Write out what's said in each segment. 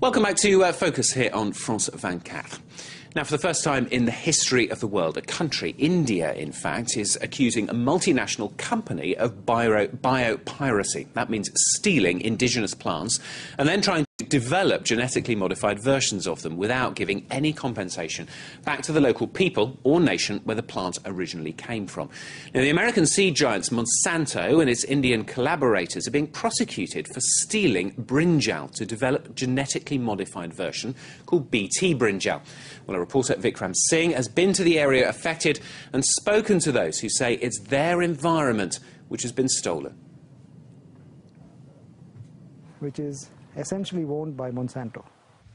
Welcome back to Focus here on France 24. Now, for the first time in the history of the world, a country, India in fact, is accusing a multinational company of biopiracy. That means stealing indigenous plants and then trying to develop genetically modified versions of them without giving any compensation back to the local people or nation where the plant originally came from. Now, the American seed giants Monsanto and its Indian collaborators are being prosecuted for stealing brinjal to develop a genetically modified version called BT Brinjal. Well, our reporter Vikram Singh has been to the area affected and spoken to those who say it's their environment which has been stolen. Which is essentially owned by Monsanto.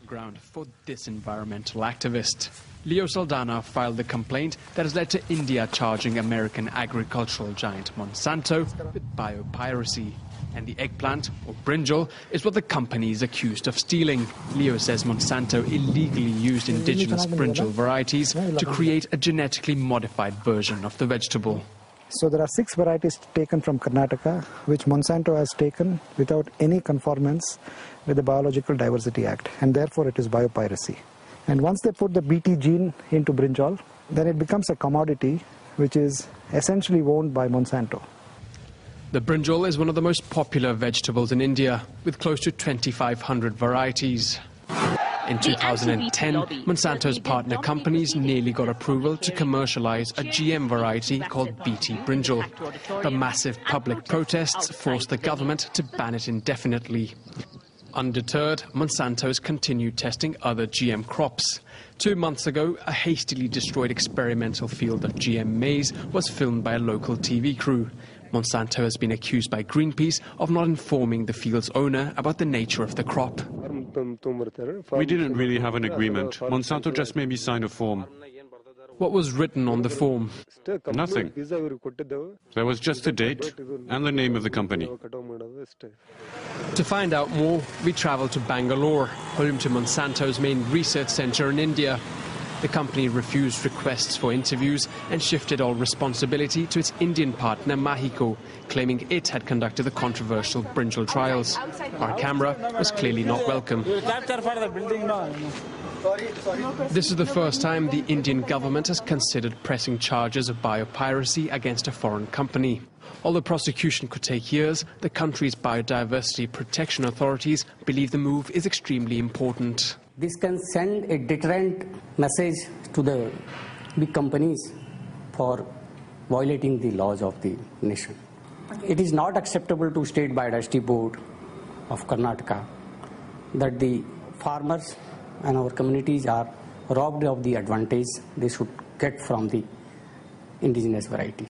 Ground for this environmental activist. Leo Saldana filed the complaint that has led to India charging American agricultural giant Monsanto with biopiracy. And the eggplant, or brinjal, is what the company is accused of stealing. Leo says Monsanto illegally used indigenous brinjal varieties to create a genetically modified version of the vegetable. So there are 6 varieties taken from Karnataka, which Monsanto has taken without any conformance with the Biological Diversity Act, and therefore it is biopiracy. And once they put the BT gene into brinjal, then it becomes a commodity which is essentially owned by Monsanto. The brinjal is one of the most popular vegetables in India, with close to 2,500 varieties. In 2010, Monsanto's partner companies nearly got approval to commercialize a GM variety called BT Brinjal. The massive public protests forced the government to ban it indefinitely. Undeterred, Monsanto has continued testing other GM crops. 2 months ago, a hastily destroyed experimental field of GM maize was filmed by a local TV crew. Monsanto has been accused by Greenpeace of not informing the field's owner about the nature of the crop. We didn't really have an agreement. Monsanto just made me sign a form. What was written on the form? Nothing. There was just a date and the name of the company. To find out more, we travelled to Bangalore, home to Monsanto's main research centre in India. The company refused requests for interviews and shifted all responsibility to its Indian partner Mahiko, claiming it had conducted the controversial brinjal trials. Our camera was clearly not welcome. This is the first time the Indian government has considered pressing charges of biopiracy against a foreign company. Although prosecution could take years, the country's biodiversity protection authorities believe the move is extremely important. This can send a deterrent message to the big companies for violating the laws of the nation. It is not acceptable to State Biodiversity Board of Karnataka that the farmers and our communities are robbed of the advantage they should get from the indigenous variety.